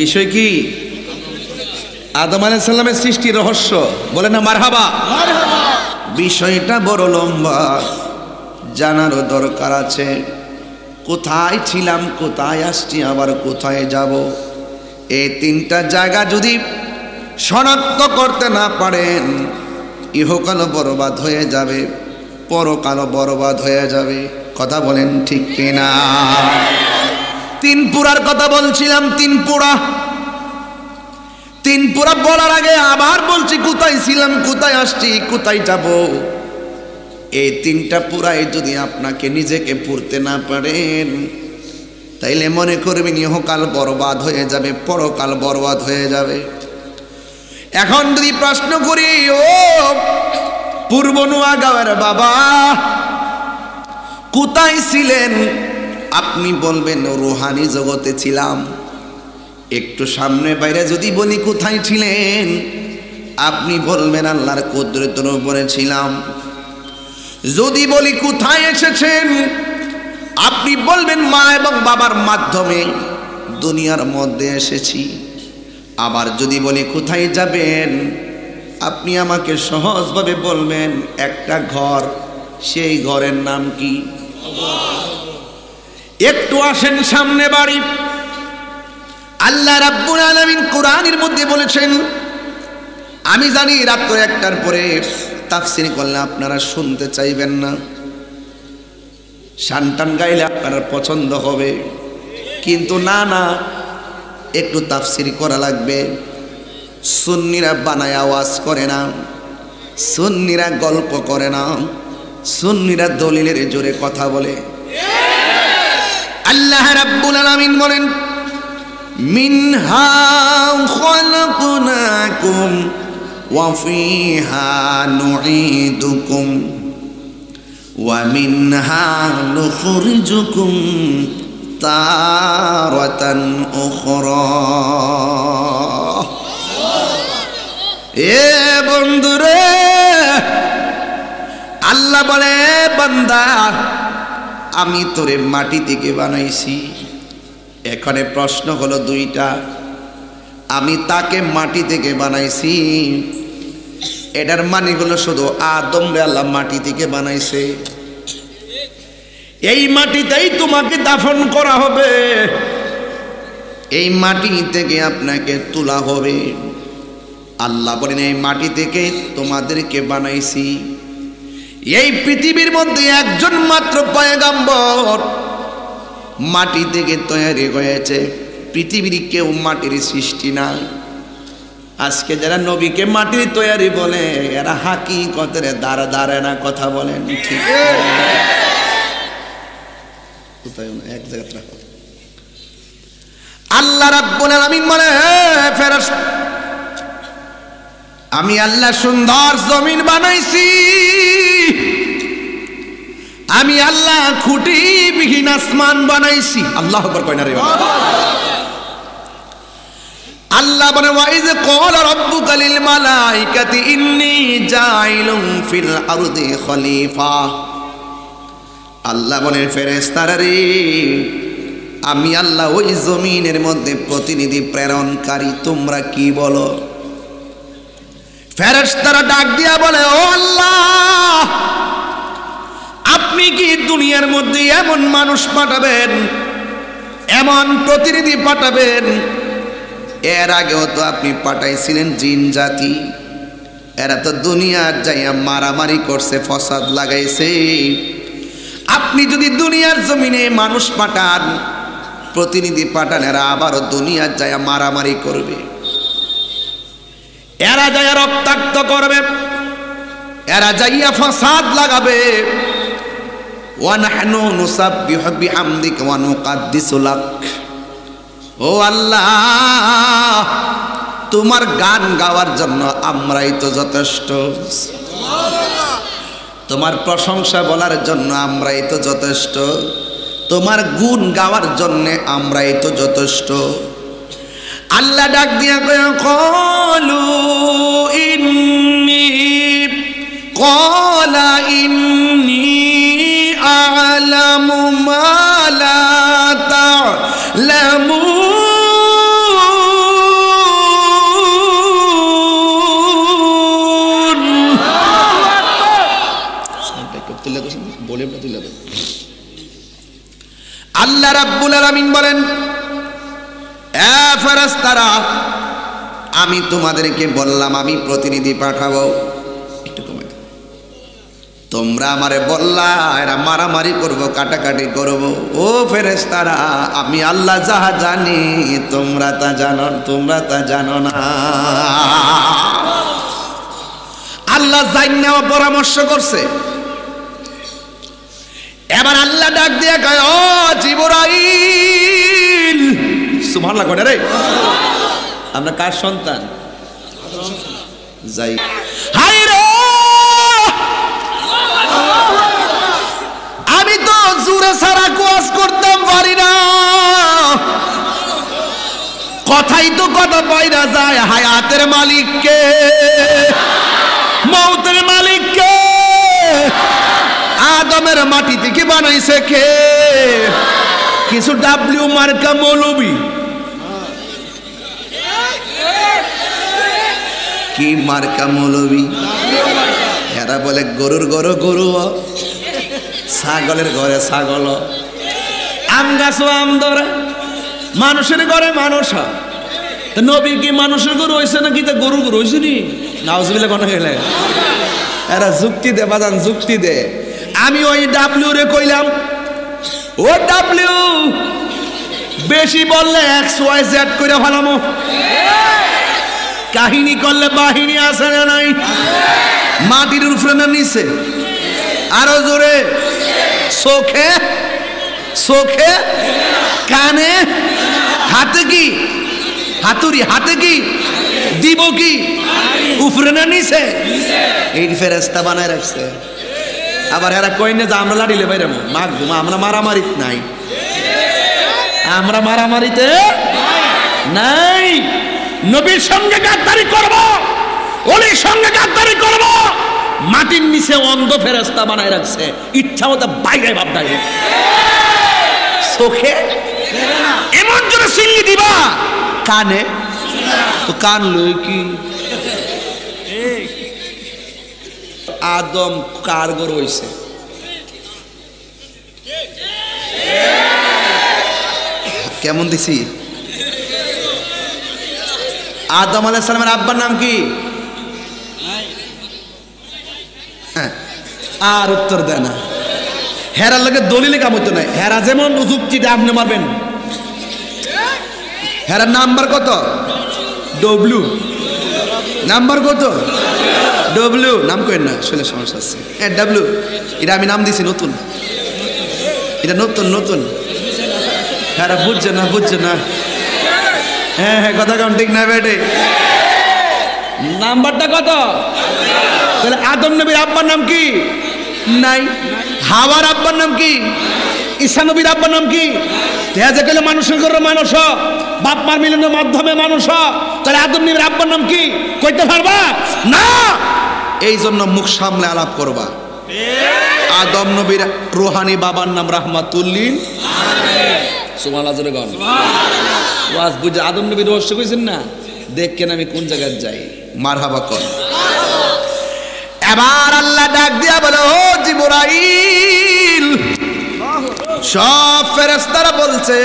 বিষয় কি? আদম আলাইহিস সালামের সৃষ্টি রহস্য, বলে না মারহাবা। বিষয়টা বড় লম্বা, জানারও দরকার আছে। কোথায় ছিলাম, কোথায় আসছি, আবার কোথায় যাব, এই তিনটা জায়গা যদি শনাক্ত করতে না পারেন, ইহকাল বরবাদ হয়ে যাবে, পরকাল বরবাদ হয়ে যাবে। কথা বলেন ঠিক কিনা? তিন পুরার কথা বলছিলাম। তিন পুরা বলার আগে আবার বলছি কোথায় ছিলাম, কোথায় আসছি, কোথায় যাব। এই তিনটা পুরাই যদি আপনাকে নিজেকে পড়তে না পারেন, তাইলে মনে করবেন ইহকাল বরবাদ হয়ে যাবে, পরকাল বরবাদ হয়ে যাবে। এখন যদি প্রশ্ন করি, ও পূর্ব নোয়াগাঁওয়ের বাবা কোথায় ছিলেন? আপনি বলবেন রুহানি জগতে ছিলাম। একটু সামনে বাইরে যদি বলি কোথায় ছিলেন, আপনি বলবেন আল্লাহর কুদরতের উপরে ছিলাম। যদি বলি কোথায় এসেছেন, আপনি বলবেন মা এবং বাবার মাধ্যমে দুনিয়ার মধ্যে এসেছি। আবার যদি বলি কোথায় যাবেন, আপনি আমাকে সহজভাবে বলবেন একটা ঘর, সেই ঘরের নাম কি? একটু আসেন সামনে বাড়ি। আল্লাহ রাব্বুল আলামিন কোরআনের মধ্যে বলেছেন, আমি জানি রাত 1টার পরে তাফসীর করলে আপনারা শুনতে চাইবেন না, শানটান গাইলে আপনারা পছন্দ হবে, কিন্তু না, একটু তাফসীর করা লাগবে। সুন্নিরা বানায় আওয়াজ করে না, সুন্নিরা গল্প করে না, সুন্নিরা দলিলের জোরে কথা বলে। আল্লাহ রাব্বুল আলামিন বলেন, মিনহা খালাকনাকুম ওয়া ফিহা নুঈদুকুম ওয়া মিনহা নুখরিজুকুম তারাতান উখরা। এ বন্ধুরে, আল্লাহ বলে বান্দা আমি তোরে মাটি থেকে বানাইছি। এখানে প্রশ্ন হলো দুইটা, আমি তাকে মাটি থেকে বানাইছি, এটার মানে হলো শুধু আদম রে আল্লাহ মাটি থেকে বানাইছে, এই মাটিতেই তোমাকে দাফন করা হবে, এই মাটি থেকে আপনাকে তোলা হবে। আল্লাহ বলেন এই মাটি থেকে তোমাদেরকে বানাইছি। এই পৃথিবীর মধ্যে একজন মাত্র পয়গাম্বর মাটি থেকে তৈরি হয়েছে, পৃথিবীর কেউ মাটির সৃষ্টি না। আজকে যারা নবীকে মাটির তৈরি বলে, এরা হাকিকতের দ্বারা দাঁড়ায় না। কথা বলেন ঠিক? এক জায়গা আল্লাহ রাব্বুল আলামিন বলে, ফেরেশতা আমি আল্লাহ সুন্দর জমিন বানাইছি, আমি আল্লাহ খুঁটি বিহীন আসমান বানাইছি। আল্লাহু আকবার কয় না রে বাবা। আল্লাহ বলে, ওয়াইজ ক্বালা রাব্বুকা লিল মালাইকাতি ইন্নী জাইলুম ফিল আরদি খলিফা। আল্লাহ বলে ফেরেশতারা রে, আমি আল্লাহ ওই জমিনের মধ্যে প্রতিনিধি প্রেরণকারী, তোমরা কি বলো? ফেরেশতারা ডাক দিয়া বলে, ও আল্লাহ, আপনি কি দুনিয়ার মধ্যে এমন মানুষ পাঠাবেন, এমন প্রতিনিধি পাঠাবেন? এর আগেও তো আপনি পাঠাইছিলেন জিন জাতি, এরা তো দুনিয়ার যাইয়া মারামারি করছে, ফসাদ লাগাইছে। আপনি যদি দুনিয়ার জমিনে মানুষ পাঠান, প্রতিনিধি পাঠান, এরা আবারও দুনিয়ার যাইয়া মারামারি করবে, এরা যাইয়া রক্তাক্ত করবে, এরা যাইয়া ফসাদ লাগাবে। ওয়া নাহনু নুসাব্বিহু বিহামদিকা ওয়া নুকাদ্দিসু লাক। ও আল্লাহ, তোমার গান গাওয়ার জন্য আমরাই তো যথেষ্ট, তোমার প্রশংসা বলার জন্য আমরাই তো যথেষ্ট, তোমার গুণ গাওয়ার জন্য আমরাই তো যথেষ্ট। আল্লাহ ডাক দিয়া কয়, ক্বালু ইন্নী ক্বালা ইন্নী আ'লামু মা লা তা'লামুন। আলামিন বলেন, এ ফেরেশতারা, আমি তোমাদেরকে বললাম আমি প্রতিনিধি পাঠাবো, একটু কমে, তোমরা আমারে বললা এরা মারামারি করব, কাটাকাটি করব। ও ফেরেশতারা, আমি আল্লাহ যাহা জানি তোমরা তা জানো না। আল্লাহ জাইন্না পরামর্শ করছে। এবার আল্লাহ ডাক দিয়ে কয়, ও জিবরাইল, সুবহানাল্লাহ কয় রে, আমরা কার সন্তান? যাই, হাই রে, আমি তো জোরে সারা কোয়াজ করতাম পারি না, কথাই তো কথা পাইরা যায়। হায়াতের মালিক কে? মৌতের মালিক কে? আদমের মাটি থেকে বানাইছে কে? কিছু ডাব্লিউ মার্কা মৌলবী, কি মার্কা মৌলবী, এরা বলে গরুর ঘরে গরু, ছাগলের ঘরে ছাগল, আম গাছ আম ধরে, মানুষের ঘরে মানুষ। নবী কি মানুষের গরু হয়েছে নাকি তা গরু গরু হয়েছে নি? নাউজুবিল্লাহ কোন গেলে এরা যুক্তি দে বাজান, যুক্তি দে। আমি ওই ডাব্লিউ রে কইলাম, ও ডাব্লিউ, বেশি বললে XYZ করে ফেলামো, কাহিনী করলে বাহিনী আছে না নাই? মাটির উপরে না নিচে? আরো জোরে, চোখে চোখে, কানে, হাতে কি হাতুড়ি, হাতে কি দিব, কি উপরে না নিচে? এই ফেরেশতা বানায় রাখছে। আবার এরা কই না যে আমরা লাড়িলে বাইরে আমরা মারামারিতে নাই, আমরা মারামারিতে নাই। নবীর সঙ্গে গাদ্দারি করব, ওলির সঙ্গে গাদ্দারি করব, মাটির নিচে অন্ধ ফেরেশতা বানায় রাখছে, ইচ্ছা মতো বাইরে ভাব দেয়। চোখে এমন জোরে সিল্লি দিবা, কানে তো কান লই কি? আদম কার গরু হইছে? কেমন দিছি? আদম আলাইহিস সালামের আব্বার নাম কি? আর উত্তর দেয় না। হেরার লোকের দলিলে কাম হইতো না। হেরা যেমন যুক্তিটা আপনি মারবেন। হেরার নাম্বার কত? ডব্লিউ। নাম্বার কত? ডব্লিউ। নাম করেন না, শুনে সমস্যা আছে। হ্যাঁ ডাব্লিউ, এটা আমি নাম দিছি নতুন, এটা নতুন নতুন। হেরা বুঝছে না, বুঝছে না। হ্যাঁ হ্যাঁ, কথা কম ঠিক না বেটে। নাম্বারটা কত? তাহলে আদম নবীর আব্বার নাম কি? নাই। হাওয়ার আব্বার নাম কি? ঈসা নবীর আব্বার নাম কি? তেজে গেলে মানুষের ঘরে মানুষ, বাপ মার মিলনের মাধ্যমে মানুষ। তাহলে আদম নবীর আব্বার নাম কি কইতে পারবা না? এই জন্য মুখ সামলে আলাপ করবা। আদম নবীর রুহানি বাবার নাম রাহমাতুল্লিল আলামিন। সুবহানাল্লাহ জোরে গান। ওয়াজ বুঝে আদম নবীর রহস্য কইছেন না? দেখেন আমি কোন জায়গায় যাই। মারহাবা কর। এবার আল্লাহ ডাক দিয়া বলে, ও জিবরাইল, সব ফেরেশতারা বলছে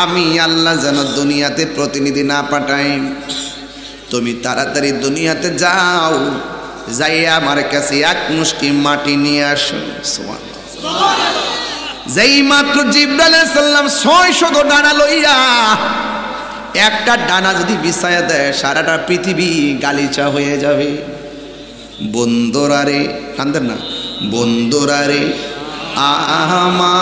আমি আল্লাহ যেন দুনিয়াতে প্রতিনিধি না পাঠাই, তুমি তাড়াতাড়ি দুনিয়াতে যাও, যাই আমার কাছে এক মুষ্টি মাটি নিয়ে আসো। সুবহানাল্লাহ। যেই মাত্র জিবরাইল আলাইহিস সালাম 600 ডানা লইয়া একটা ডানা যদি বিছায়া দেয়, সারাটা পৃথিবী গালিচা হয়ে যাবে। বন্ধুরা রে, কান্দেন না, বন্ধুরা রে আমার,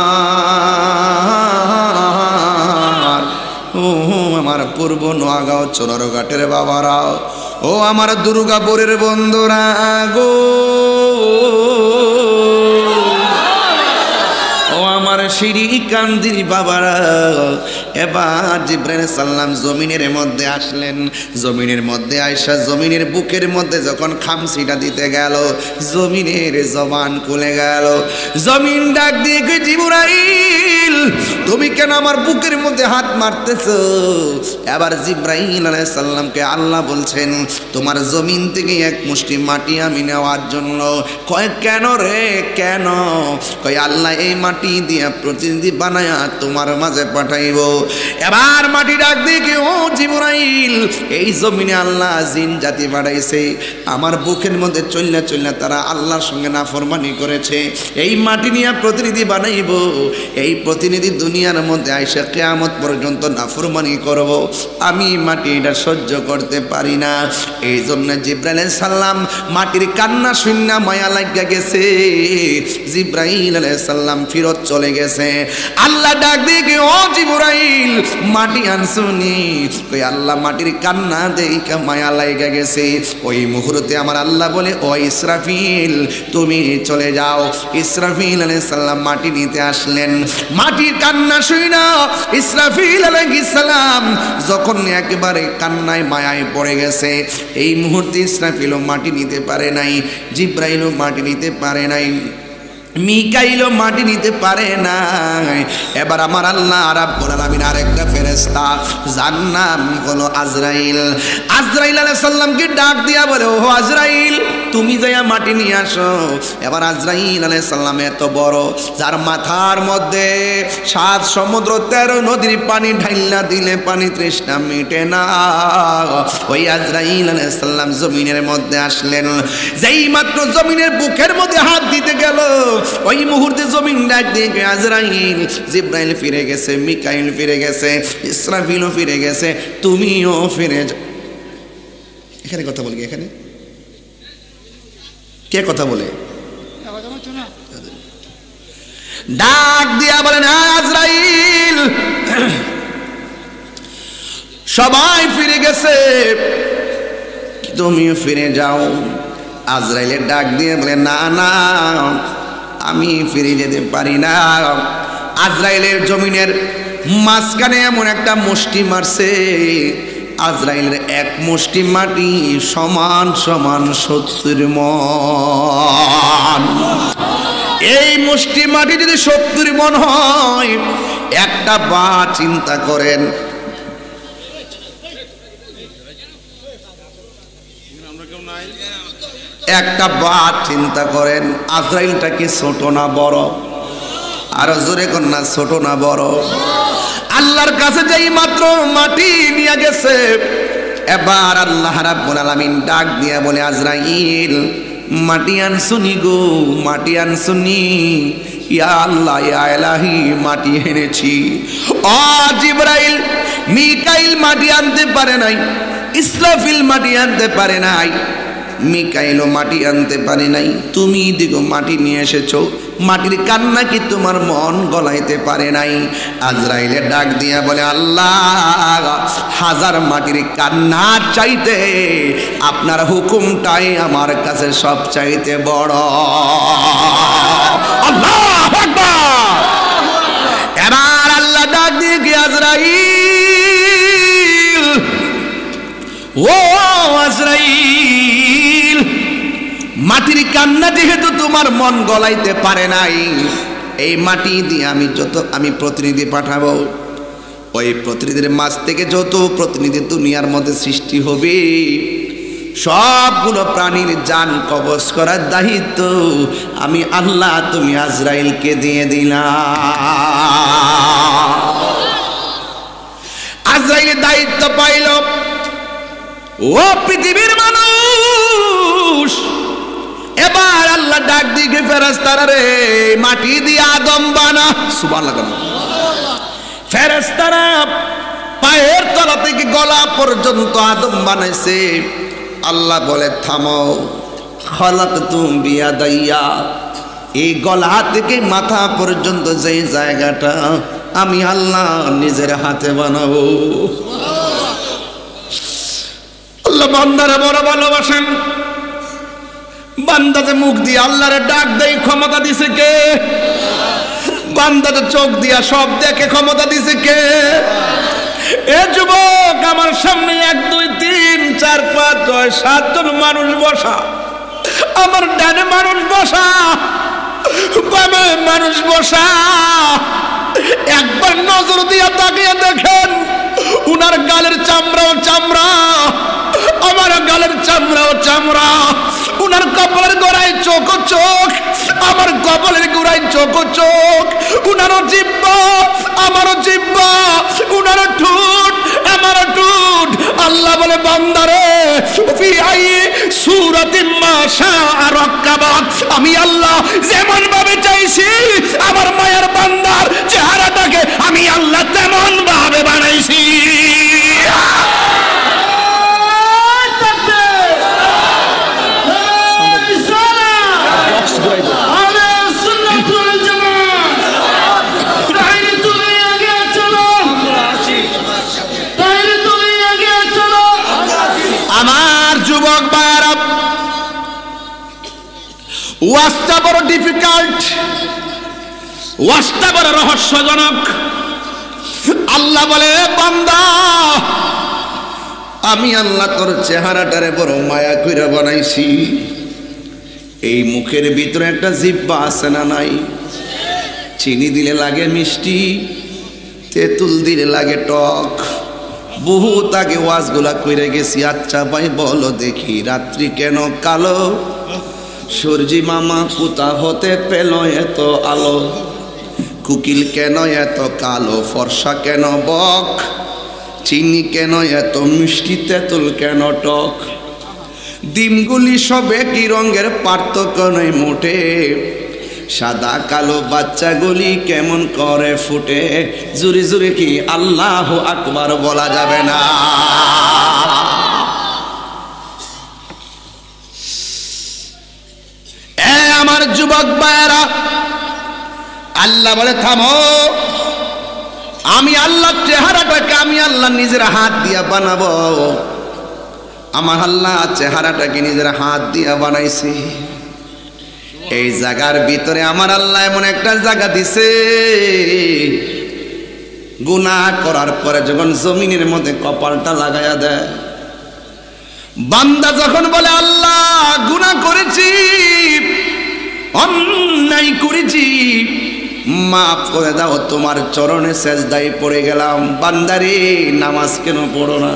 ও আমার পূর্ব নোয়াগাঁও চোনারঘাটের বাবারা, ও আমার দুর্গাপুরের বন্ধুরা গো, ও আমার সিঁড়ি কান্দির বাবারা, এবার জিবরাইল সাল্লাম জমিনের মধ্যে আসলেন। জমিনের মধ্যে আয়সা জমিনের বুকের মধ্যে যখন খামসিটা দিতে গেল, জমিনের জবান খুলে গেল। জমিন ডাক দিয়ে কই, জিবরাইল তুমি কেন আমার বুকের মধ্যে হাত মারতেছো? এবার জিবরাইল আলাইহিস সালামকে আল্লাহ বলছেন, তোমার জমিন থেকে এক মুষ্টি মাটি আমি নেওয়ার জন্য। কয় কেন রে, কেন? কয় আল্লাহ এই মাটি দিয়া প্রতিনিধি বানায়া তোমার মাঝে পাঠাইব। এবার মাটি ডাক দিয়ে কি, ও জিবরাইল এই জমিনে আল্লাহ জিন জাতি পাঠাইছে, আমার বুকের মধ্যে চলনা চলনা তারা আল্লাহর সঙ্গে নাফরমানি করেছে। এই মাটি নিয়ে প্রতিনিধি বানাইব, এই প্রতিনিধি দুনিয়ার মধ্যে আইসা কিয়ামত পর্যন্ত নাফরমানি করব। আমি মাটি এটা সহ্য করতে পারি না। এই জন্য জিবরাইল আলাইহিস সালাম মাটির কান্না শুননা মায়া লাগা গেছে। জিবরাইল আলাইহিস সালাম ফিরত চলে গেছে। আল্লাহ ডাক দিয়ে কি, ও জিবরাইল মাটি আনছুনি? কই আল্লাহ মাটির কান্না দেখে মায়া লাগা গেছে। ওই মুহূর্তে আমার আল্লাহ বলে, ও ইসরাফিল তুমি চলে যাও। ইসরাফিল আলাইহিস সালাম মাটি নিতে আসলেন। মাটির কান্না শুইনা ইসরাফিল আলাইহিস সালাম যখন একেবারে কান্নায় মায়ায় পড়ে গেছে, এই মুহূর্তে ইসরাফিলও মাটি নিতে পারে নাই, জিবরাইলও মাটি নিতে পারে নাই, মিকাইলও মাটি নিতে পারে না। এবার আমার আল্লাহ রাব্বুল আলামিন আরেকটা ফেরেশতা, যার নাম হলো আজরাইল। আজরাইল আলাইহিস সালামকে ডাক দিয়া বলে, ও আজরাইল তুমি যাইয়া মাটি নিয়ে আসো। এবার আজরাইল আলাইহিস সালাম এত বড়, যার মাথার মধ্যে 7 সমুদ্র 13 নদীর পানি ঢাইলা দিলে পানি তৃষ্ণা মিটে না। ওই আজরাইল আলাইহিস সালাম জমিনের মধ্যে আসলেন। যেই মাত্র জমিনের বুকের মধ্যে হাত দিতে গেল, ওই মুহূর্তে জমিন ডাক দিয়ে আজরাইল, জিবরাইল ফিরে গেছে, মিকাইল ফিরে গেছে, ইসরাফিলও ফিরে গেছে, তুমিও ফিরে যাও। এখানে কথা বলি, এখানে কে কথা বলে? ডাক দিয়া বলেন, আজরাইল সবাই ফিরে গেছে, তুমিও ফিরে যাও। আজরাইলের ডাক দিয়ে বলে, না না আমি ফিরে যেতে পারি না। আজরাইলের জমিনের মাঝখানে এমন একটা মুষ্টি মারছে, আজরাইলের এক মুষ্টি মাটি সমান সমান 70 মণ। এই মুষ্টি মাটি যদি 70 মণ হয়, একটা বা চিন্তা করেন, একটা বাত চিন্তা করেন, আজরাইলটা কি ছোট না বড়? আরো জোরে কোন না, ছোট না বড়? আল্লাহর কাছে যেই মাত্র মাটি নিয়ে গেছে, এবার আল্লাহ রাব্বুল আলামিন ডাক দিয়া বলে, আজরাইল মাটি আনছুনি গো, মাটি আনছুনি? ইয়া আল্লাহ ইয়া ইলাহি মাটি এনেছি। ও জিবরাইল মিকাইল মাটি আনতে পারে নাই, ইসরাফিল মাটি আনতে পারে নাই, মিকাইলও মাটি আনতে পারে নাই, তুমি দিগো মাটি নিয়ে এসেছো। মাটির কান্না কি তোমার মন গলাইতে পারে নাই? আজরাইলের ডাক দিয়া বলে, আল্লাহ হাজার মাটির কান্না চাইতে আপনার হুকুমটাই আমার কাছে সব চাইতে বড়। আল্লাহু আকবার। এবার আল্লাহ ডাক দিয়ে কি, আজরাইল ও আজরাইল মাটির কান্না যেহেতু তোমার মন গলাইতে পারে নাই, এই মাটি দিয়ে আমি প্রতিনিধি পাঠাবো। ওই প্রতিনিধির মাঝ থেকে যত প্রতিনিধি দুনিয়ার মধ্যে সৃষ্টি হবে, সবগুলো প্রাণীর জান কবজ করার দায়িত্ব আমি আল্লাহ তুমি আজরাইলকে দিয়ে দিলাম। আজরাইলের দায়িত্ব পাইল। ও পৃথিবীর মানুষ, এবার আল্লাহ ডাক দিকে ফেরেশতারা রে, মাটি দিয়ে আদম বানা। সুবহানাল্লাহ। ফেরেশতারা পায়ের তলা থেকে গলা পর্যন্ত আদম বানাইছে। আল্লাহ বলে, থামো, খালাকতু বিয়াদাইয়া, এই গলা থেকে মাথা পর্যন্ত যেই জায়গাটা আমি আল্লাহ নিজের হাতে বানাবো। আল্লাহ বান্দারে বড় ভালোবাসেন। বান্দাতে মুখ দিয়ে আল্লাহরে ডাক দেয়, ক্ষমতা দিছে কে? বান্দাটা চোখ দিয়া সব দেখে ক্ষমতা দিছে কে? এ যুবক, আমার সামনে 1 2 3 4 5 6 7 জন মানুষ বসা, আমার ডানে মানুষ বসা, বামে মানুষ বসা। একবার নজর দিয়া তাকিয়ে দেখেন, উনার গালের চামড়াও চামড়া, আমার গালের চামড়াও চামড়া। উনার কপালের গোড়ায় চোখ চোখ, আমার কপালের গোড়ায় চোখ চোখ। উনারও জিহ্বা, আমারও জিহ্বা, উনারও ঠোঁট, আমারও ঠোঁট। আল্লাহ বলে, বান্দারে ফি আই সূরাতিন মা শাআ রাক্কাবা, আমি আল্লাহ যেমন ভাবে চাইছি আমার মায়ের বান্দার চেহারাটাকে আমি আল্লাহ তেমন ভাবে বানাইছি। আমার যুবক ভাইরা, ওয়াজটা বড় ডিফিকাল্ট, ওয়াজটা বড় রহস্যজনক। আল্লাহ বলে, বান্দা আমি আল্লাহ তোর চেহারাটারে বড় মায়া কইরা বানাইছি। এই মুখের ভিতরে একটা জিহ্বা আছে না নাই? চিনি দিলে লাগে মিষ্টি, তেঁতুল দিলে লাগে টক। বহুত আগে ওয়াজগুলা কইরে গেছি। আচ্ছা ভাই বলো দেখি, রাত্রি কেন কালো? সূর্যি মামা কোথা হতে পেল এত আলো? কুকিল কেন এত কালো, ফর্সা কেন বক? চিনি কেন এত মিষ্টি, তেঁতুল কেন টক? ডিমগুলি সব একই রঙের, পার্থক্য নয় মোটে। সাদা কালো বাচ্চাগুলি কেমন করে ফুটে? জুরি জুরি কি আল্লাহু আকবার বলা যাবে না? এ আমার যুবক ভাইয়েরা, আল্লাহ বলে থামো। আমি আল্লাহ চেহারাটাকে আমি আল্লাহ নিজের হাত দিয়া বানাবো। আমার আল্লাহ চেহারাটাকে নিজের হাত দিয়া বানাইছি। এই জায়গার ভিতরে আমার আল্লাহ এমন একটা জায়গা দিছে, গুনাহ করার পরে যখন জমিনের মধ্যে কপালটা লাগায়া দেয়, বান্দা যখন বলে আল্লাহ গুনাহ করেছি, অন্যায় করেছি, মাফ করে দাও, তোমার চরণে সেজদায় পড়ে গেলাম। বান্দারে নামাজ কেন পড়ো না?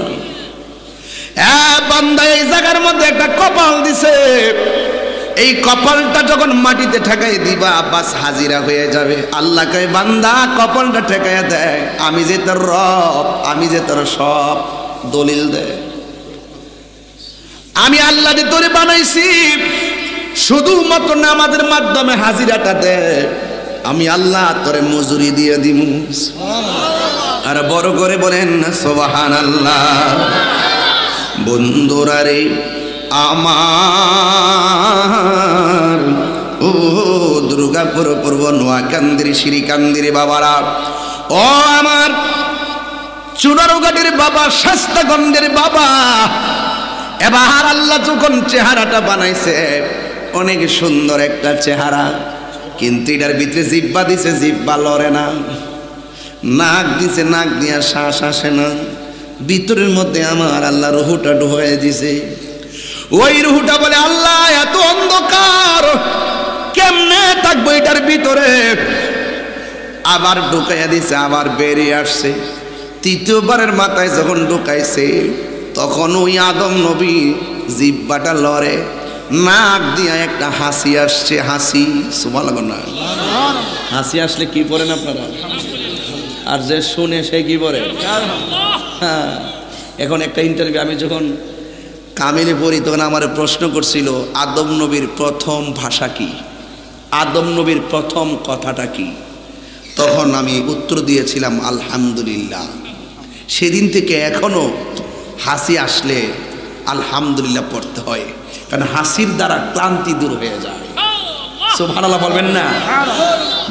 বান্দা এই জায়গার মধ্যে একটা কপাল দিছে, এই কপালটা যখন মাটিতে ঠেকাই দিবা বাস হাজিরা হয়ে যাবে। আল্লাহ কয়, বান্দা কপালটা ঠেকাইয়া দেয়, আমি যে তোর রব, আমি যে তোর সব, দলিল দে। আমি আল্লাহ যে তোরে বানাইছি, শুধুমাত্র নামাজের মাধ্যমে হাজিরাটা দে, আমি আল্লাহ তোরে মজুরি দিয়ে দিব। আর বড় করে বলেন সুবহানাল্লাহ। বন্ধুরা রে আমার, ও দুর্গাপুর পূর্ব নোয়াকান্দির শ্রীকান্দির বাবারা, ও আমার চুনারুঘাটের বাবা, শাস্তাগঞ্জের বাবা, এবার আল্লাহ যখন চেহারাটা বানাইছে, অনেক সুন্দর একটা চেহারা, কিন্তু এটার ভিতরে জিহ্বা দিছে, জিহ্বা লড়ে না। নাক দিছে, নাক দিয়া শ্বাস আসে না। ভিতরের মধ্যে আমার আল্লাহ রুহুটা ঢুকাইয়া দিছে। ওই রুহুটা বলে, আল্লাহ এত অন্ধকার, কেমনে থাকবো এটার ভিতরে? আবার ঢুকাইয়া দিছে, আবার বেরিয়ে আসছে। তৃতীয়বারের মাথায় যখন ঢুকাইছে, তখন ওই আদম নবী জিহ্বাটা লড়ে, নাক দিয়া একটা হাসি আসছে। হাসি, সুবহানাল্লাহ না? হাসি আসলে কি পড়েন আপনারা? আর যে শুনে সে কি পড়ে? হ্যাঁ। এখন একটা ইন্টারভিউ আমি যখন কামিলে পড়ি, তখন আমার প্রশ্ন করছিল, আদম নবীর প্রথম ভাষা কি, আদম নবীর প্রথম কথাটা কি? তখন আমি উত্তর দিয়েছিলাম আলহামদুলিল্লাহ। সেদিন থেকে এখনো হাসি আসলে আলহামদুলিল্লাহ পড়তে হয়, কারণ হাসির দ্বারা ক্লান্তি দূর হয়ে যায়। সুবহানাল্লাহ বলবেন না?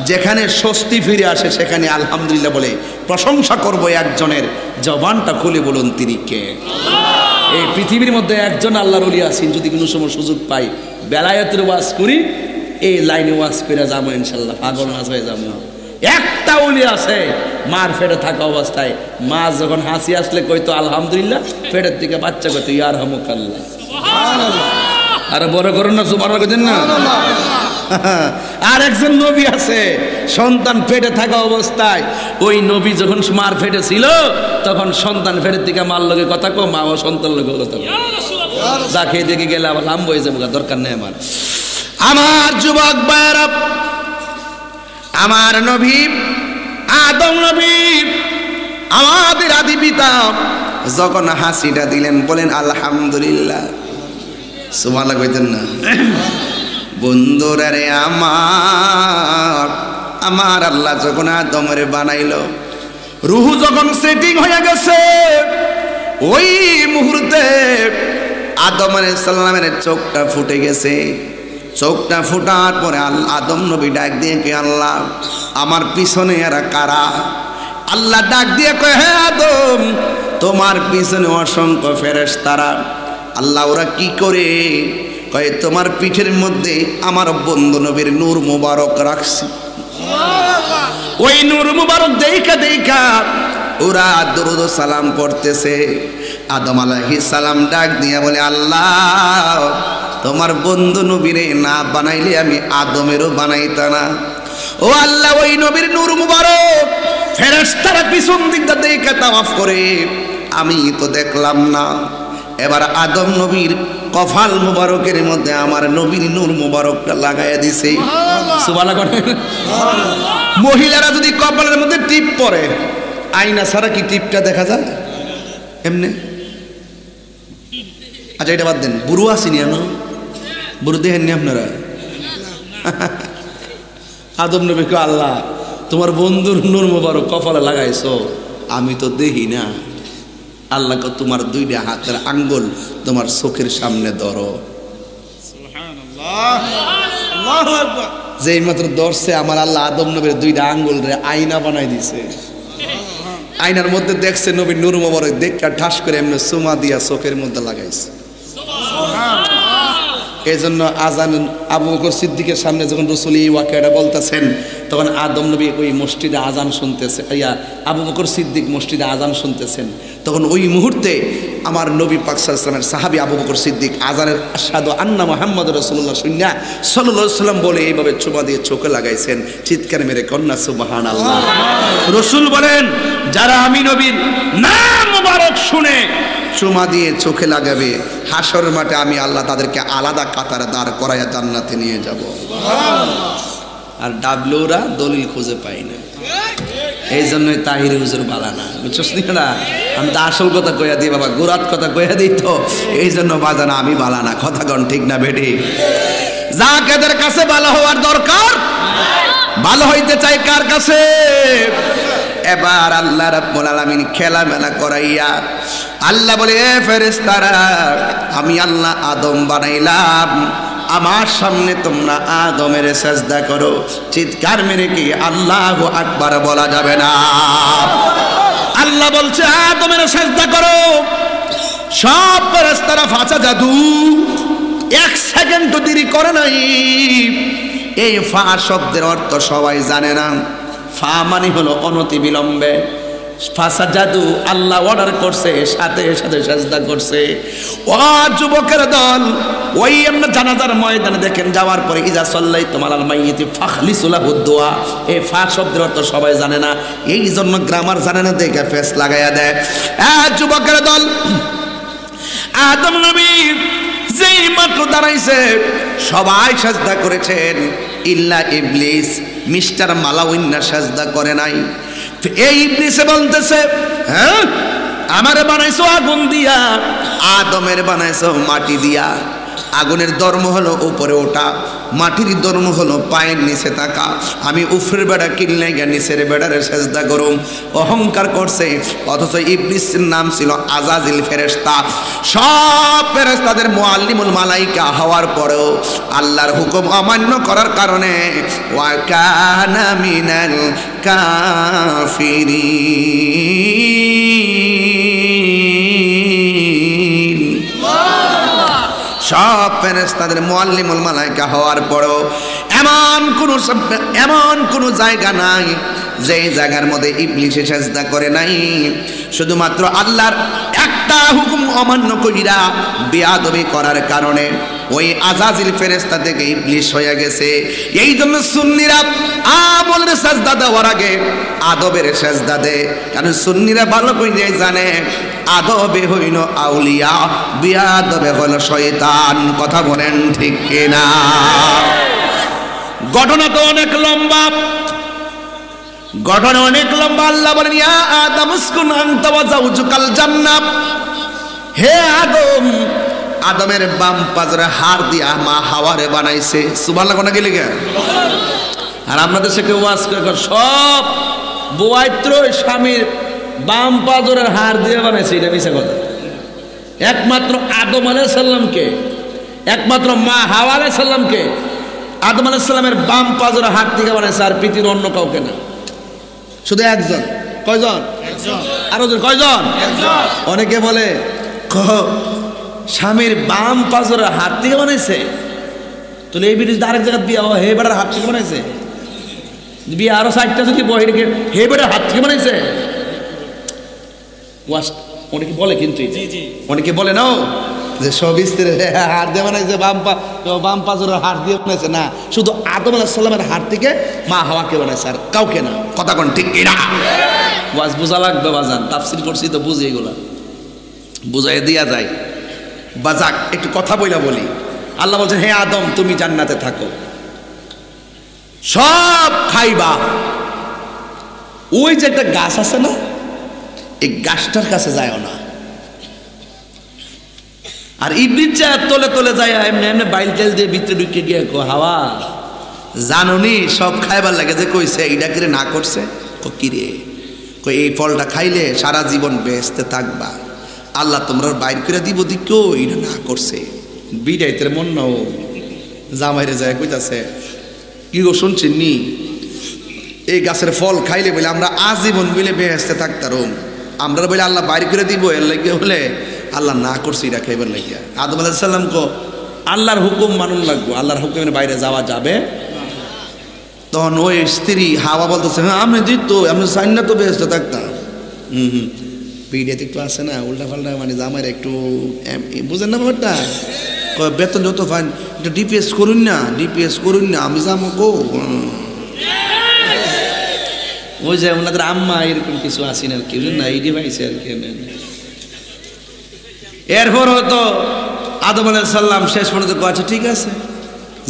যেখানে স্বস্তি ফিরে আসে সেখানে আলহামদুলিল্লাহ বলে প্রশংসা করবো একজনের। জবানটা খুলে বলুন তিনি কে? এই পৃথিবীর মধ্যে একজন আল্লাহর ওলি আছেন, যদি কোনো সময় সুযোগ পাই বেলায়েতের ওয়াজ করি, এই লাইনে ওয়াজ করে যাবো ইনশাল্লাহ, পাগল নাচ হয়ে যাবো। একটা ওলি আছে মার পেটে থাকা অবস্থায় মা যখন হাসি আসলে কইতো আলহামদুলিল্লাহ, পেটের দিকে বাচ্চা কইতো ইয়ারহামুকাল্লাহ। আরে বড় করুন না, সুবহানাল্লাহ কইতেন না। আর একজন নবী আছে সন্তান পেটে থাকা অবস্থায়, ওই নবী যখন মার পেটে ছিল তখন সন্তান পেটের দিকে মার লগে কথা কো, মা ও সন্তান লগে কথা কো, যা খেয়ে দেখে গেলে আবার লাম্ব হয়ে যাবো, দরকার নেই আমার। আমার যুবক ভাইরা, আমার নবী আদম নবী আমাদের আদি পিতা যখন হাসিটা দিলেন বলেন আলহামদুলিল্লাহ, সুবহানাল্লাহ কইতেন না। বন্ধুরা রে আমার আল্লাহ যখন আদমের বানাইল, রুহু যখন সেটিং হয়ে গেছে, ওই মুহূর্তে আদম আলাইহিস সালামের চোখটা ফুটে গেছে। চোখটা ফুটার পরে আদম নবী ডাক দিয়ে কে আল্লাহ আমার পিছনে এরা কারা? আল্লাহ ডাক দিয়ে কয় হে আদম তোমার পিছনে অসংখ্য ফেরেশতারা। আল্লাহ ওরা কি করে? কয় তোমার পিঠের মধ্যে আমার বন্ধু নবীর নূর মুবারক রাখছি, ওই নূর মুবারক দেখা দেখা ওরা দরুদ ও সালাম পড়তেছে। আদম আলাইহিস সালাম ডাক দিয়া বলে আল্লাহ তোমার বন্ধু নবীরে না বানাইলে আমি আদমেরও বানাইতা না। ও আল্লাহ ওই নবীর নূর মুবারক ফেরেশতারা পিছন দিকটা দেখে তাওয়াফ করে, আমি তো দেখলাম না। এবার আদম নবীর কফাল মুবারকের মধ্যে আমার নবীর নূর মুবারকটা লাগাইয়া দিছে। সুবহানাল্লাহ। মহিলারা যদি কপালের মধ্যে টিপ পরে, আয়না ছাড়া কি টিপটা দেখা যায় এমনি? আচ্ছা এটা বাদ দেন, বুড়ো আসেনি না, বুড়ো দেখেননি আপনারা? আদম নবী কয় আল্লাহ তোমার বন্ধুর নূর মুবারক কপালে লাগাইছো, আমি তো দেখি না। আল্লাহ কয় তোমার দুইটা হাতের আঙ্গুল তোমার চোখের সামনে ধরো। যেই মাত্র ধরছে আমার আল্লাহ আদম নবীর দুইটা আঙ্গুল রে আয়না বানাই দিছে। আয়নার মধ্যে দেখছে নবীর নূর মুবারক, দেখা ঠাস করে এমনি চুমা দিয়া চোখের মধ্যে লাগাইছে। এই জন্য আজান আবু বকর সিদ্দিকের সামনে যখন রাসূল এই ওয়াকিয়াটা বলতেছেন, তখন আদম নবী ওই মসজিদে আজান শুনতেছে, আবু বকর সিদ্দিক মসজিদে আজান শুনতেছেন, তখন ওই মুহূর্তে আমার নবী পাক সাল্লাল্লাহু আলাইহি ওয়াসাল্লামের সাহাবী আবু বকর সিদ্দিক আজানের আশহাদু আন্না মুহাম্মাদুর রাসূলুল্লাহ শুনিয়া সাল্লাল্লাহু আলাইহি ওয়াসাল্লাম বলে এইভাবে চুমা দিয়ে চোখে লাগাইছেন। চিৎকার মেরে কন্যা সুবহানাল্লাহ। রাসূল বলেন যারা আমি নবীর নাম মুবারক শুনে চুমা দিয়ে চোখে লাগাবে, হাসর মাঠে আমি আল্লাহ তাদেরকে আলাদা কাতারে দাঁড় করাইয়া জান্নাতে নিয়ে যাব। আর ডাবলুরা দলিল খুঁজে পাই না, এই জন্যই তাহির হুজুর বালানা, বুঝছস না? আমি তো আসল কথা কইয়া দিই বাবা, গোরাত কথা কইয়া দিই, তো এই জন্য বাজানা আমি বালানা। কথা কন ঠিক না বেটি? যা কাদের কাছে ভালো হওয়ার দরকার, ভালো হইতে চাই কার কাছে? এবার আল্লাহ রাব্বুল আলামিন খেলা মেলা করাইয়া আল্লাহ বলে এ ফেরেশতারা আমি আল্লাহ আদম বানাইলাম, আমার সামনে তোমরা আদমের সাজদা করো। চিৎকার মেরে কি আল্লাহু আকবার বলা যাবে না? আল্লাহ বলছে আদমের সাজদা করো। সব ফেরেশতারা ফাঁচা জাদু, এক সেকেন্ড তো দেরি করে নাই। এই ফা শব্দের অর্থ সবাই জানে না। ফা মানে হলো অনতি বিলম্বে, ফাসাজাদু আল্লাহ অর্ডার করছে, সাথে সাথে সাজদা করছে। ও যুবকের দল, ওই আমরা জানাজার ময়দানে দেখেন যাওয়ার পরে ইজা সাল্লাইতুম আলাল মাইয়িতি ফাখলিসু লাহু দুআ, এই ফা শব্দের অর্থ সবাই জানে না, এই জন্য গ্রামার জানে না দেখে ফেস লাগাইয়া দেয়। যুবকের দল, আদম নবী যেই মাত্র দাঁড়াইছে সবাই সাজদা করেছেন, ইল্লা ইবলিস মিস্টার মালাউইন্না সাজদা করে নাই। এই ইবলিসে বলতেছে হ্যাঁ আমারে বানাইছো আগুন দিয়া, আদমের বানাইছো মাটি দিয়া। আগুনের ধর্ম হলো উপরে ওঠা, মাটির ধর্ম হলো পায়ের নিচে থাকা। আমি উপরের বেড়া কিনলে গিয়ে নিচের বেড়ারে সেজদা করুম, অহংকার করছে। অথচ ইবলিসের নাম ছিল আজাজিল ফেরেশতা। সব ফেরেশতাদের মুআল্লিমুল মালাইকা হওয়ার পরেও আল্লাহর হুকুম অমান্য করার কারণে ওয়া কানা মিনাল কাফিরিন, সব ফেরেশতাদের মুআল্লিমুল মালাইকা হওয়ার পরেও এমন কোন জায়গা নাই যেই জায়গার মধ্যে ইবলিসে সেজদা করে নাই। শুধুমাত্র আল্লাহর একটা হুকুম অমান্য কইরা বেয়াদবি করার কারণে ওই আজাজিল ফেরেশতা থেকে ইবলিস হয়ে গেছে। এই জন্য সুন্নিরা আমলের সেজদা দেওয়ার আগে আদবের সেজদা দেয়, কারণ সুন্নিরা ভালো করে জানে আদবে হইল আউলিয়া, বেয়াদবে হলো শয়তান। কথা বলেন ঠিক কিনা? ঘটনা তো অনেক লম্বা, ঘটনা অনেক লম্বা। আল্লাহ বলেন ইয়া আদম উসকুন আনতা ওয়া যাওজুকাল জান্নাহ। হে আদম, আদমের বাম পাজরে হাড় দিয়া মা হাওয়ারে বানাইছে। সুবহানাল্লাহ কোনা গেলে গে? আর আপনাদের সাথে ওয়াজ করে সব বুয়াইত্র স্বামীর বাম পাজরের হাড় দিয়ে বানাইছে, এটা মিছা কথা। একমাত্র আদম আলাইহিস সালামকে, একমাত্র মা হাওয়া আলাইহিস সালামকে আদম আলাইহিস সালামের বাম পাজরের হাড় থেকে বানাইছে, আর পৃথিবীর অন্য কাউকে না। শুধু একজন। কয়জন? আরো কয়জন? অনেকে বলে স্বামীর বাম পাজরের হাত থেকে বানাইছে, তাহলে এই বিদেশ আরেক জায়গায় বিয়া হে বেটার হাত থেকে বানাইছে, বিয়ে আরো 60টা যদি বহিরকে হে বেটার হাত থেকে বানাইছে। অনেকে বলে, কিন্তু অনেকে বলে না যে সব স্ত্রীর হাত দিয়ে বানাইছে, বাম পাজরের হাত দিয়ে বানাইছে না, শুধু আদম আলাইহিস সালামের হাত থেকে মা হাওয়াকে বানাইছে, আর কাউকে না। কথা কোন ঠিক কিনা? ওয়াজ বোঝা লাগবে বাজান, তাফসীর করছি তো বুঝি, এগুলা বুঝাই দিয়া যায়। বাজাক একটু কথা বলি। আল্লাহ বলছেন হে আদম তুমি জান্নাতে থাকো, সব খাইবা। ওই যে একটা গাছ আছে না, এই গাছটার কাছে যায় না। আর ইবলিস যায় তলে তলে যায়, এমনি এমনি বাইল তেল দিয়ে ভিতরে ঢুকে গিয়ে হাওয়া জাননি সব খাইবার লাগে, যে কইছে এইটা করে না করছে কিরে কই এই ফলটা খাইলে সারা জীবন বেহেশতে থাকবা, আল্লাহ তোমরা বাইর করে দিব দিকেও এইটা না করছে। বিদাইতের মন নাও জামাইরে যায় কইতাছে কি গো শুনছেন নি, এই গাছের ফল খাইলে বলে আমরা আজীবন বলে বেহেশতে থাকতাম, আমরা বলে আল্লাহ বাইর করে দিব, এর লাগে হলে আল্লাহ না করছে এটা খাইবার লাগিয়া। আদম আলাইহিস সালাম কো আল্লাহর হুকুম মানুন লাগবো, আল্লাহর হুকুমের বাইরে যাওয়া যাবে। তখন ওই স্ত্রী হাওয়া বলতেছে হ্যাঁ আমি দিত, আমি চাই না তো বেহেশতে থাকতাম। পিডিয়াতে একটু আছে না উল্টা পাল্টা, মানে জামাইরা একটু বুঝেন না ব্যাপারটা, বেতন যত ফাইন একটু ডিপিএস করুন না, আমি যাবো কো। ওই যে ওনাদের আম্মা এরকম কিছু আসেন আর কি, না এই ডিভাইসে আর কি। এরপর হয়তো আদম আলাইহিস সালাম শেষ পর্যন্ত আচ্ছা ঠিক আছে,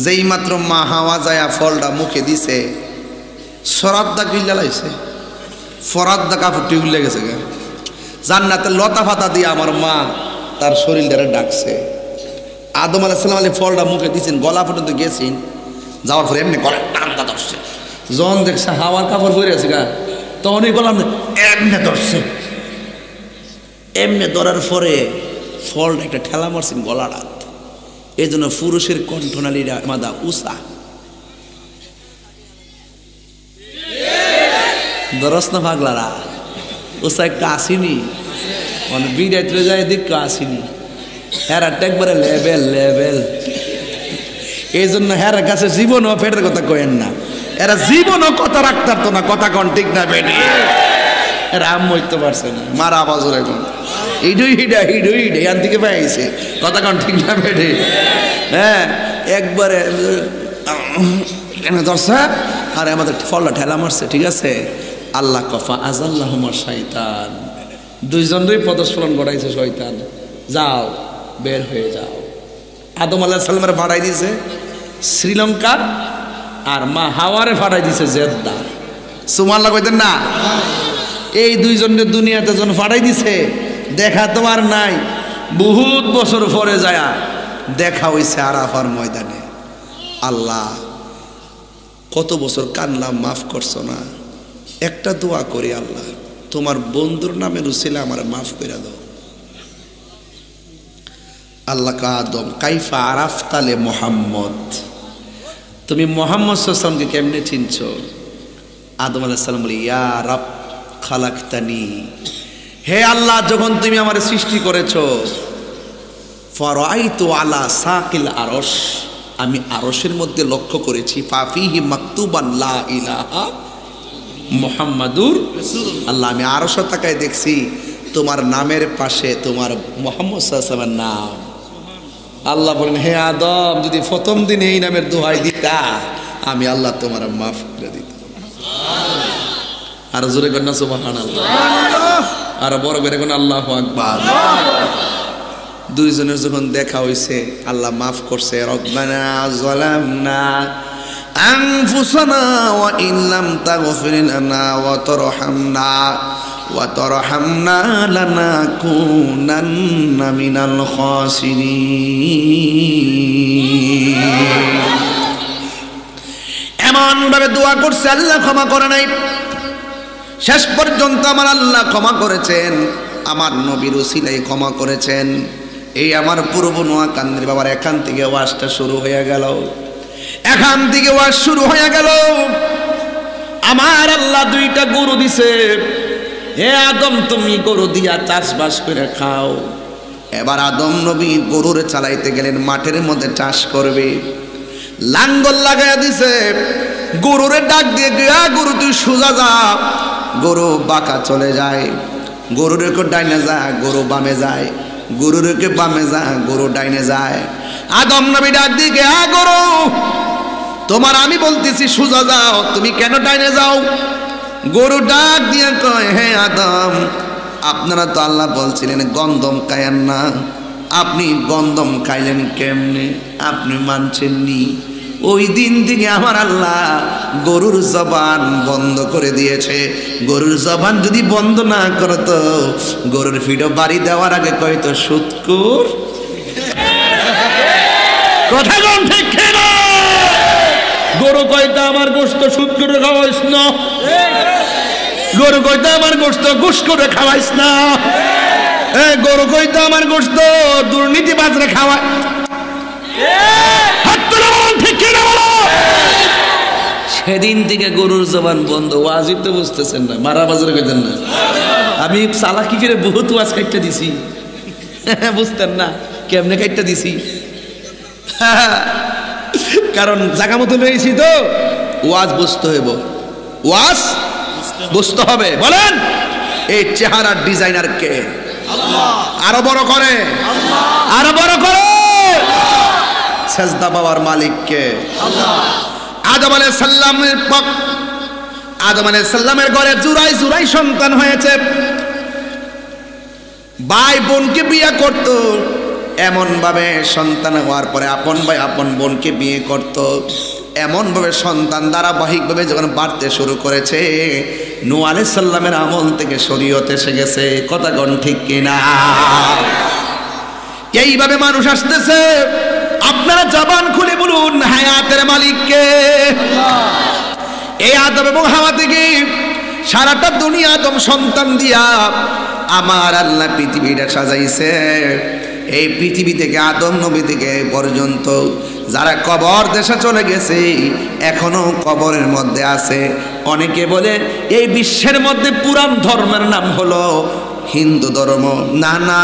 যেই মাত্র মা হাওয়া যায় ফলটা মুখে দিছে, সরাদ্দা কিল্লা লাইছে, ফরাদ্দা কাপড়টি উল্লে গেছে গা, জান্নাতের লতা ফাতা দিয়ে আমার মা তার শরীরটারে ডাকছে। আদম আলাইহিস সালাম ফলটা মুখে দিয়েছেন, গলা পর্যন্ত গেছেন, যাওয়ার পরে এমনি গলা টানটা ধরছে, যখন দেখছে হাওয়ার কাপড় পরে আছে গা, তখনই গলাম এমনি ধরছে, এমনি ধরার পরে ফলটা একটা ঠেলা মারছেন গলাটা। এই জন্য পুরুষের কণ্ঠনালীরা মাদা উষা দরস না পাগলারা, উষা একটা আসিনি, মানে বিড়াইতে যায় দিক আসিনি, হেরা একবারে লেবেল। এই জন্য হের কাছে জীবনও পেটের কথা কয়েন না, এরা জীবনও কথা রাখতে পারতো না। কথা কন ঠিক না বেটি? এরা আম মরতে পারছে না, মারা বাজর এখন হিডুই এখান থেকে পাইছে। কথা কন ঠিক না বেটি? হ্যাঁ একবারে ধরছে আর আমাদের ফলটা ঠেলা মারছে। ঠিক আছে, আল্লাহ কফা আজাল্লাহুমার শয়তান, দুইজনেরই পদস্খলন ঘটাইছে শয়তান, যাও বের হয়ে যাও। আদম আলাইহিস সালামের ফাড়াই দিছে শ্রীলঙ্কা, আর মা হাওয়ারে ফাড়াই দিছে জেদ্দা। সুবহানাল্লাহ কইতেন না? এই দুইজনের দুনিয়াতে যখন ফাড়াই দিছে, দেখা তোমার নাই, বহুত বছর পরে যায় দেখা হইছে আরাফার ময়দানে। আল্লাহ কত বছর কানলাম, মাফ করছো না, একটা দোয়া করি আল্লাহ তোমার বন্ধুর নামে রুসিলে আমার মাফ করে দাও। আল্লাহ কা আদম কাইফা আরাফতালে মোহাম্মদ, তুমি মোহাম্মদ সাল্লাল্লাহু কেমনে চিনছো? আদম আলাইহিস সালাম বলে ইয়া রব খালাকতানি, হে আল্লাহ যখন তুমি আমার সৃষ্টি করেছো, ফারাইতু আলা সাকিল আরশ, আমি আরশের মধ্যে লক্ষ্য করেছি ফাফিহি মাকতুবান লা ইলাহা মুহাম্মাদুর আল্লাহ। আমি আরশ তাকায় দেখছি তোমার নামের পাশে তোমার মুহাম্মদ সাল্লাল্লাহু আলাইহি ওয়াসাল্লামের নাম। আল্লাহ বলেন, হে আদম, যদি প্রথম দিন এই নামের দোহাই দিতা আমি আল্লাহ তোমার মাফ করে দিতাম। আর জোরে কন্যা সুবহানাল্লাহ, আর বড় করে কোন আল্লাহু আকবার। দুইজনের যখন দেখা হইছে আল্লাহ মাফ করছে। রব্বানা যালামনা আনফুসানা ওয়া ইন লাম তাগফির লানা ওয়া তারহামনা লানাকুনান্না মিনাল খাসিরিন। এমন ভাবে দোয়া করছে, আল্লাহ ক্ষমা করে নাই। শেষ পর্যন্ত আমার আল্লাহ ক্ষমা করেছেন, আমার নবীর উসিলায় ক্ষমা করেছেন। এই আমার পূর্ব নোয়াকান্দির বাবার এখান থেকে ওয়াজটা শুরু হয়ে গেল, এখান থেকে ওয়াজ শুরু হয়ে গেল। আমার আল্লাহ দুইটা গরু দিছে, হে আদম তুমি গরু দিয়া চাষবাস করে খাও। এবার আদম নবী গরুর চালাইতে গেলেন, মাঠের মধ্যে চাষ করবে, লাঙ্গল লাগাইয়া দিছে। গরুরে ডাক দিয়ে গিয়া, গরু তুই সোজা যা। গরু বাঁকা চলে যায়, গরুর ডাইনে যা, গরু বামে যায়, গরুর বামে যা, গরু ডাইনে যায়। আদম নবী ডাক দিয়ে গিয়া, গরু তোমার আমি বলতেছি সোজা যাও, তুমি কেন ডাইনে যাও? গরু ডাক দিয়ে কয়, হে আদম, আপনারা তো আল্লাহ বলছিলেন গন্ধম খায়েন না, আপনি গন্ধম খাইলেন কেমনে? আপনি মানছেননি। ওই দিন থেকে আমার আল্লাহ গরুর জবান বন্ধ করে দিয়েছে। গরুর জবান যদি বন্ধ না করতো, গরুর ফিডো বাড়ি দেওয়ার আগে কয়তো সুৎকুর কথা বল, ঠিক না? গরু কয়তো আমার গোশত সুদ করে খাওয়াইস না, গরু কয়তো আমার গোশত ঘুষ করে খাওয়াইস না, গরু কইতো আমার গোশত দুর্নীতি বাজরে খাওয়ায়। সেদিন থেকে গরুর জবান বন্ধ। ওয়াজিব তো বুঝতেছেন না, মারা বাজারে কইতেন না। আমি চালাকি করে বহুত ওয়াজ কাটতে দিছি, বুঝতেন না কেমনে কাটতে দিছি। কারণ জায়গা মতো রয়েছি তো, ওয়াজ বুঝতে হইব, ওয়াজ বুঝতে হবে। বলেন, এই চেহারার ডিজাইনার কে? আরো বড় করে, আরো বড় করে। সেজদা পাওয়ার মালিক কে? আদম আলাইহিস সালামের আদম আলাইহিস সালামের ঘরে জুরাই জুরাই সন্তান হয়েছে। ভাই বোনকে বিয়ে করত, এমন ভাবে সন্তান হওয়ার পরে আপন ভাই আপন বোনকে বিয়ে করত। এমন ভাবে সন্তান ধারাবাহিক ভাবে যখন বাড়তে শুরু করেছে, নূহ আলাইহিস সালামের আমল থেকে শরীয়ত এসে গেছে। কথা কোন ঠিক কিনা? এইভাবে মানুষ আসতেছে। আপনারা জবান খুলে বলুন, হায়াতের মালিক কে? এই আদম এবং হাওয়া থেকে সারাটা দুনিয়া আদম সন্তান দিয়া আমার আল্লাহ পৃথিবীটা সাজাইছে। এই পৃথিবী থেকে আদম নবী থেকে পর্যন্ত যারা কবর দেশে চলে গেছে, এখনো কবরের মধ্যে আছে। অনেকে বলে এই বিশ্বের মধ্যে পুরান ধর্মের নাম হলো হিন্দু ধর্ম। না না,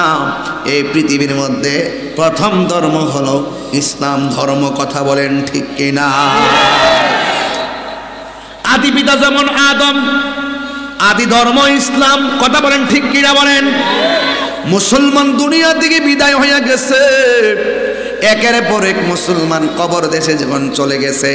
এই পৃথিবীর মধ্যে প্রথম ধর্ম হলো ইসলাম ধর্ম। কথা বলেন ঠিক কিনা? আদি পিতা যেমন আদম, আদি ধর্ম ইসলাম। কথা বলেন ঠিক কিনা? বলেন। মুসলমান দুনিয়া থেকে বিদায় হয়ে গেছে, একের পর এক মুসলমান কবর দেশে যখন চলে গেছে।